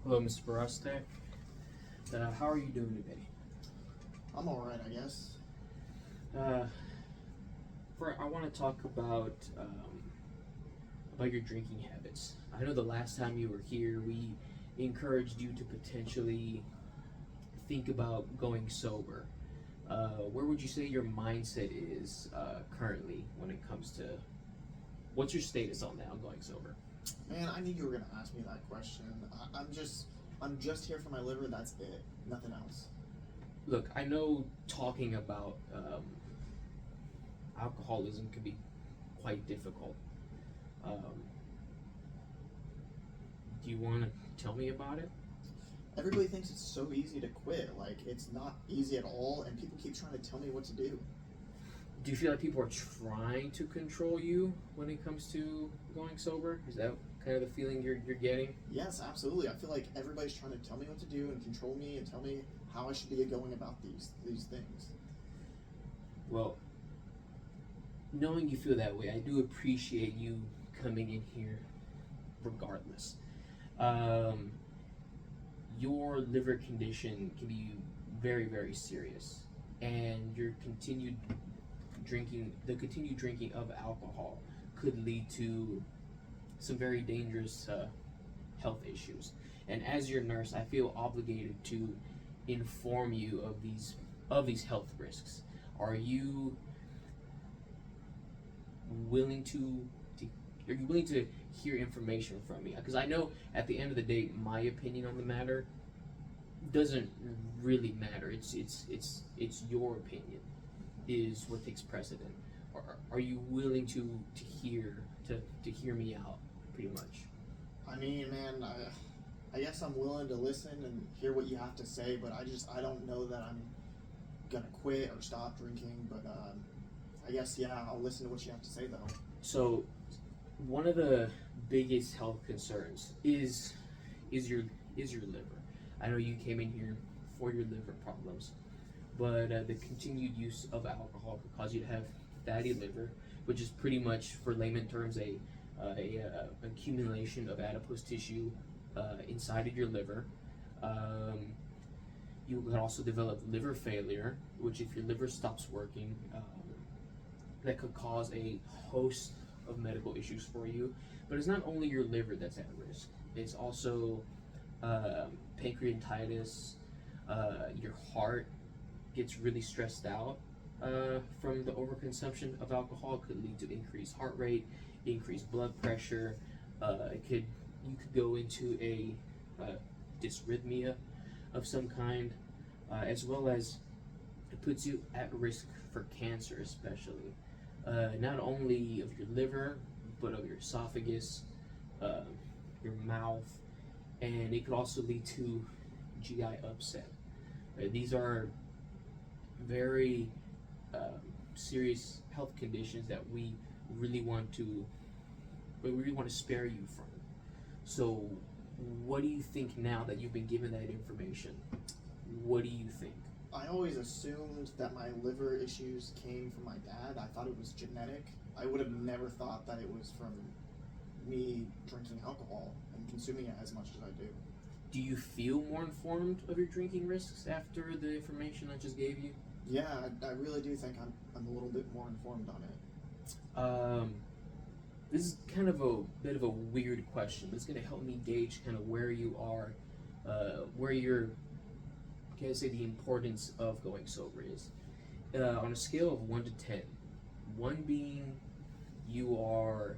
Hello, Mr. Barastek. How are you doing today? I'm alright, I guess. Uh, I want to talk about your drinking habits. I know the last time you were here, we encouraged you to potentially think about going sober. Where would you say your mindset is currently when it comes to what's your status on that on going sober? Man, I knew you were gonna ask me that question. I'm just here for my liver. That's it. Nothing else. Look, I know talking about alcoholism can be quite difficult. Um, do you want to tell me about it? Everybody thinks it's so easy to quit. Like, it's not easy at all, and people keep trying to tell me what to do. Do you feel like people are trying to control you when it comes to going sober? Is that kind of the feeling you're getting? Yes, absolutely. I feel like everybody's trying to tell me what to do and control me and tell me how I should be going about these things. Well, knowing you feel that way, I do appreciate you coming in here regardless. Um, your liver condition can be very, very serious, and your continued drinking of alcohol could lead to some very dangerous health issues. And as your nurse, I feel obligated to inform you of these health risks. Are you willing to are you willing to hear information from me? Because I know at the end of the day, my opinion on the matter doesn't really matter. It's your opinion is what takes precedent. Are you willing to hear me out, pretty much? I mean, man, I guess I'm willing to listen and hear what you have to say, but I don't know that I'm gonna quit or stop drinking. But I guess yeah, I'll listen to what you have to say though. So, one of the biggest health concerns is your liver. I know you came in here for your liver problems, but the continued use of alcohol could cause you to have fatty liver, which is pretty much, for layman terms, a accumulation of adipose tissue inside of your liver. You could also develop liver failure, which, if your liver stops working, that could cause a host of medical issues for you. But it's not only your liver that's at risk. It's also pancreatitis. Your heart gets really stressed out from the overconsumption of alcohol. It could lead to increased heart rate, increased blood pressure. You could go into a dysrhythmia of some kind, as well as it puts you at risk for cancer, especially not only of your liver but of your esophagus, your mouth, and it could also lead to GI upset. These are very serious health conditions that we really want to spare you from. So, what do you think now that you've been given that information? What do you think? I always assumed that my liver issues came from my dad. I thought it was genetic. I would have never thought that it was from me drinking alcohol and consuming it as much as I do. Do you feel more informed of your drinking risks after the information I just gave you? Yeah, I really do think I'm a little bit more informed on it. This is kind of a bit of a weird question, but it's going to help me gauge kind of where you are, where your, can I say, the importance of going sober is. On a scale of 1 to 10, 1 being you are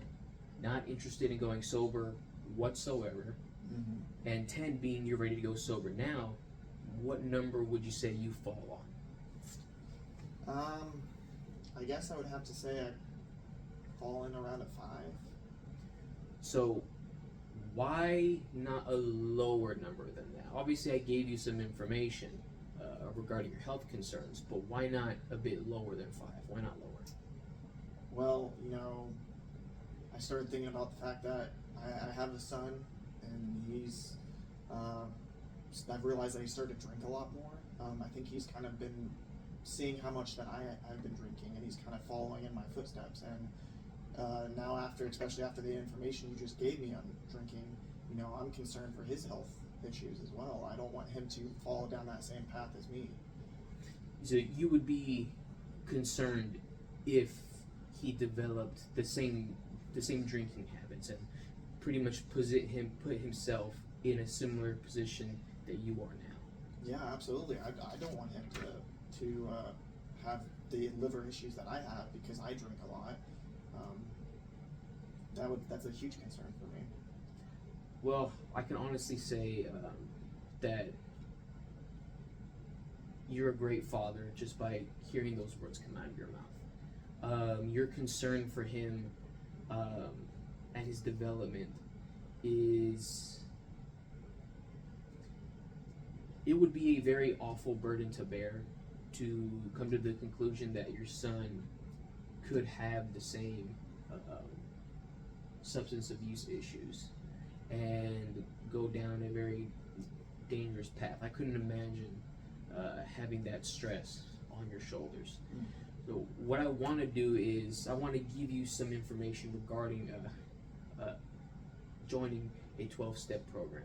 not interested in going sober whatsoever, Mm-hmm. and 10 being you're ready to go sober now, what number would you say you fall on? I guess I would have to say I'd fall in around a 5. So, why not a lower number than that? Obviously, I gave you some information regarding your health concerns, but why not a bit lower than 5? Why not lower? Well, I started thinking about the fact that I have a son, and I've realized that he started to drink a lot more. I think he's kind of been seeing how much that I've been drinking, and he's kind of following in my footsteps. And now, especially after the information you just gave me on drinking, I'm concerned for his health issues as well. I don't want him to follow down that same path as me. So you would be concerned if he developed the same drinking habits and pretty much put himself in a similar position that you are now. Yeah, absolutely. I don't want him to have the liver issues that I have because I drink a lot. That's a huge concern for me. Well, I can honestly say that you're a great father just by hearing those words come out of your mouth. Your concern for him and his development it would be a very awful burden to bear to come to the conclusion that your son could have the same substance abuse issues and go down a very dangerous path. I couldn't imagine having that stress on your shoulders. So what I want to do is I want to give you some information regarding joining a 12-step program,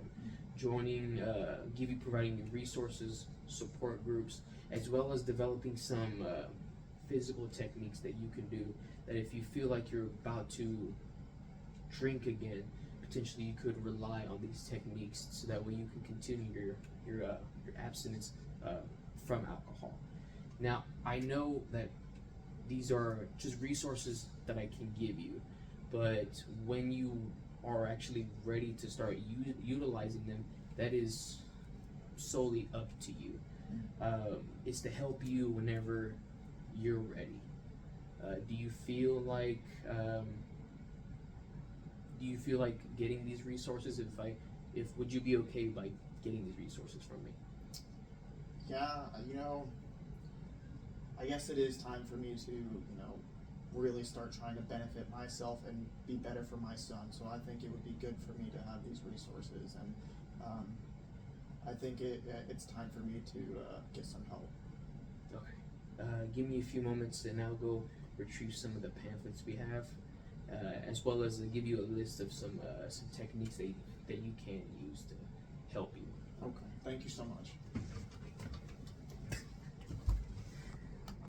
providing you resources, support groups, as well as developing some physical techniques that you can do that if you feel like you're about to drink again, potentially you could rely on these techniques so that way you can continue your abstinence from alcohol. Now, I know that these are just resources that I can give you, but when you are actually ready to start utilizing them, that is solely up to you. It's to help you whenever you're ready. Do you feel like getting these resources? Would you be okay by getting these resources from me? Yeah, I guess it is time for me to, really start trying to benefit myself and be better for my son. So I think it would be good for me to have these resources, and I think it's time for me to get some help. Okay. Give me a few moments and I'll go retrieve some of the pamphlets we have, as well as give you a list of some techniques that you can use to help you. Okay, thank you so much.